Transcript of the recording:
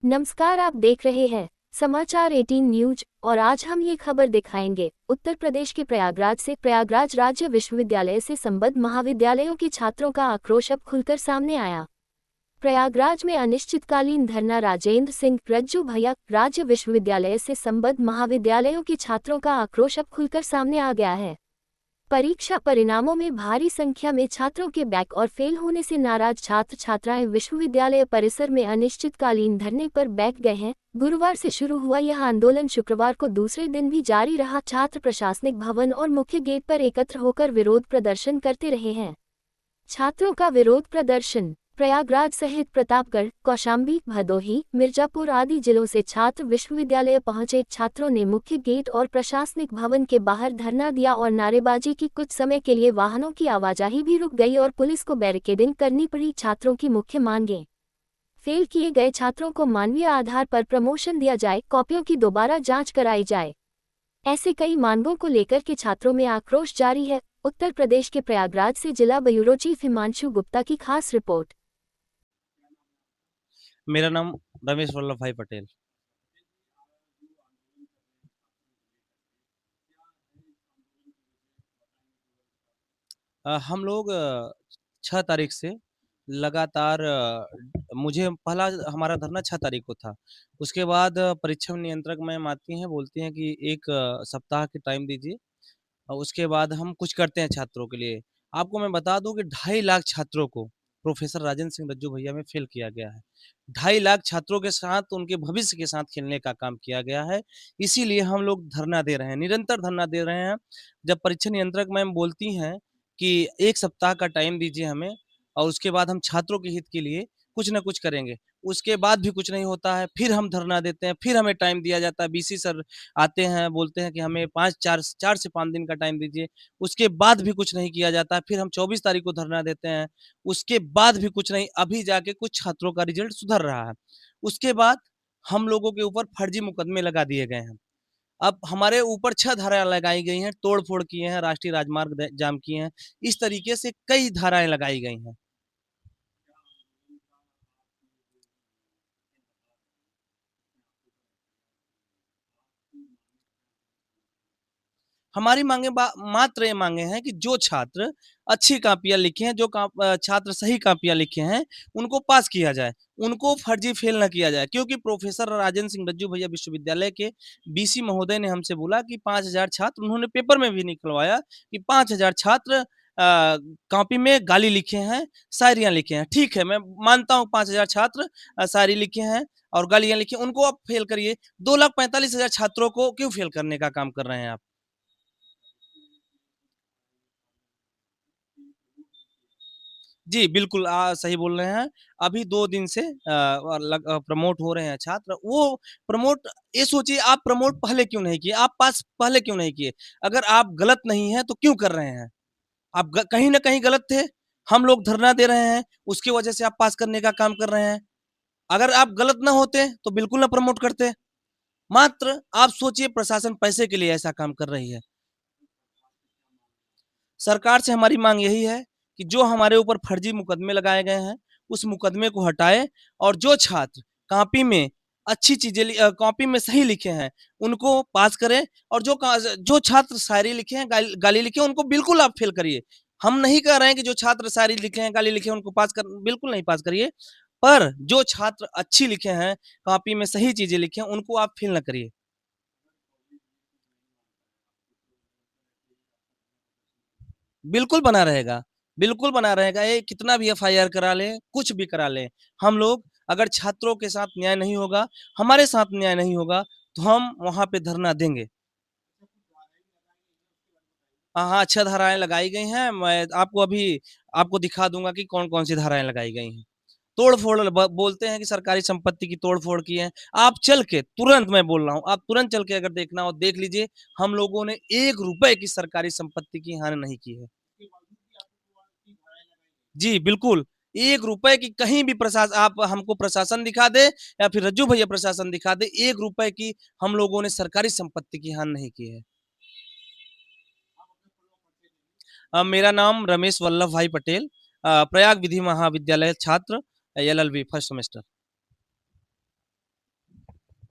नमस्कार, आप देख रहे हैं समाचार 18 न्यूज और आज हम ये खबर दिखाएंगे। उत्तर प्रदेश के प्रयागराज से प्रयागराज राज्य विश्वविद्यालय से संबद्ध महाविद्यालयों के छात्रों का आक्रोश अब खुलकर सामने आया। प्रयागराज में अनिश्चितकालीन धरना राजेंद्र सिंह रज्जू भैया राज्य विश्वविद्यालय से संबद्ध महाविद्यालयों के छात्रों का आक्रोश अब खुलकर सामने आ गया है। परीक्षा परिणामों में भारी संख्या में छात्रों के बैक और फेल होने से नाराज छात्र छात्राएं विश्वविद्यालय परिसर में अनिश्चितकालीन धरने पर बैठ गए हैं। गुरुवार से शुरू हुआ यह आंदोलन शुक्रवार को दूसरे दिन भी जारी रहा। छात्र प्रशासनिक भवन और मुख्य गेट पर एकत्र होकर विरोध प्रदर्शन करते रहे हैं। छात्रों का विरोध प्रदर्शन प्रयागराज सहित प्रतापगढ़, कौशाम्बी, भदोही, मिर्जापुर आदि जिलों से छात्र विश्वविद्यालय पहुंचे। छात्रों ने मुख्य गेट और प्रशासनिक भवन के बाहर धरना दिया और नारेबाजी की। कुछ समय के लिए वाहनों की आवाजाही भी रुक गई और पुलिस को बैरिकेडिंग करनी पड़ी। छात्रों की मुख्य मांगें: फेल किए गए छात्रों को मानवीय आधार पर प्रमोशन दिया जाए, कॉपियों की दोबारा जाँच कराई जाए। ऐसे कई मांगों को लेकर के छात्रों में आक्रोश जारी है। उत्तर प्रदेश के प्रयागराज से जिला ब्यूरो चीफ हिमांशु गुप्ता की खास रिपोर्ट। मेरा नाम रमेश वल्लभ भाई पटेल। हम लोग 6 तारीख से लगातार मुझे पहला हमारा धरना 6 तारीख को था। उसके बाद परीक्षा नियंत्रक मैम आती हैं, बोलती हैं कि 1 सप्ताह की टाइम दीजिए और उसके बाद हम कुछ करते हैं छात्रों के लिए। आपको मैं बता दूँ कि 2.5 लाख छात्रों को प्रोफ़ेसर राजेंद्र सिंह रज्जू भैया में फ़ेल किया गया है। 2.5 लाख छात्रों के साथ, उनके भविष्य के साथ खेलने का काम किया गया है। इसीलिए हम लोग धरना दे रहे हैं, निरंतर धरना दे रहे हैं। जब परीक्षा नियंत्रक मैम बोलती हैं कि 1 सप्ताह का टाइम दीजिए हमें और उसके बाद हम छात्रों के हित के लिए कुछ न कुछ करेंगे। उसके बाद भी कुछ नहीं होता है, फिर हम धरना देते हैं, फिर हमें टाइम दिया जाता है। बीसी सर आते हैं, बोलते हैं कि हमें 4 से 5 दिन का टाइम दीजिए। उसके बाद भी कुछ नहीं किया जाता है। फिर हम 24 तारीख को धरना देते हैं, उसके बाद भी कुछ नहीं। अभी जाके कुछ छात्रों का रिज़ल्ट सुधर रहा है। उसके बाद हम लोगों के ऊपर फर्जी मुकदमे लगा दिए गए हैं। अब हमारे ऊपर 6 धाराएँ लगाई गई हैं, तोड़-फोड़ किए हैं, राष्ट्रीय राजमार्ग जाम किए हैं। इस तरीके से कई धाराएँ लगाई गई हैं। हमारी माँगे मात्र ये माँगे हैं कि जो छात्र अच्छी कॉपियाँ लिखे हैं, जो छात्र सही कॉपियाँ लिखे हैं, उनको पास किया जाए। उनको फर्जी फेल ना किया जाए, क्योंकि प्रोफ़ेसर राजेंद्र सिंह रज्जू भैया विश्वविद्यालय के बीसी महोदय ने हमसे बोला कि 5,000 छात्र, उन्होंने पेपर में भी निकलवाया कि 5,000 छात्र कॉपी में गाली लिखे हैं, शायरियाँ लिखे हैं। ठीक है, मैं मानता हूँ 5,000 छात्र शायरी लिखे हैं और गालियाँ लिखी हैं, उनको आप फेल करिए। 2,45,000 छात्रों को क्यों फेल करने का काम कर रहे हैं आप? जी, बिल्कुल सही बोल रहे हैं। अभी 2 दिन से प्रमोट हो रहे हैं छात्र। वो प्रमोट, ये सोचिए, आप प्रमोट पहले क्यों नहीं किए? आप पास पहले क्यों नहीं किए? अगर आप गलत नहीं हैं, तो क्यों कर रहे हैं? आप ग कहीं न कहीं गलत थे। हम लोग धरना दे रहे हैं, उसकी वजह से आप पास करने का काम कर रहे हैं। अगर आप गलत ना होते, तो बिल्कुल ना प्रमोट करते। मात्र आप सोचिए, प्रशासन पैसे के लिए ऐसा काम कर रही है। सरकार से हमारी मांग यही है कि जो हमारे ऊपर फर्जी मुकदमे लगाए गए हैं, उस मुकदमे को हटाएँ और जो छात्र कॉपी में अच्छी चीज़ें कॉपी में सही लिखे हैं, उनको पास करें और जो छात्र शायरी लिखे हैं, गाली लिखे हैं, उनको बिल्कुल आप फ़ेल करिए। हम नहीं कह रहे हैं कि जो छात्र शायरी लिखे हैं, गाली लिखे हैं, उनको पास कर बिल्कुल नहीं पास करिए। पर जो छात्र अच्छी लिखे हैं, कॉपी में सही चीज़ें लिखे हैं, उनको आप फ़ेल ना करिए। बिल्कुल बना रहेगा, बिल्कुल बना रहेगा। ये कितना भी एफआईआर करा लें, कुछ भी करा लें, हम लोग, अगर छात्रों के साथ न्याय नहीं होगा, हमारे साथ न्याय नहीं होगा, तो हम वहाँ पे धरना देंगे। हाँ, हाँ, 6 धाराएँ लगाई गई हैं। मैं आपको अभी आपको दिखा दूँगा कि कौन-कौन सी धाराएँ लगाई गई हैं। तोड़-फोड़ बोलते हैं कि सरकारी संपत्ति की तोड़-फोड़ की है। आप चल के तुरंत, मैं बोल रहा हूँ, आप तुरंत चल के अगर देखना हो, देख लीजिए, हम लोगों ने ₹1 की सरकारी संपत्ति की हानि नहीं की है। जी, बिल्कुल। ₹1 की कहीं भी आप हमको प्रशासन दिखा दें या फिर रज्जू भैया प्रशासन दिखा दें, ₹1 की हम लोगों ने सरकारी संपत्ति की हानि नहीं की है। मेरा नाम रमेश वल्लभ भाई पटेल, प्रयाग विधि महाविद्यालय छात्र, एलएलबी फर्स्ट सेमेस्टर।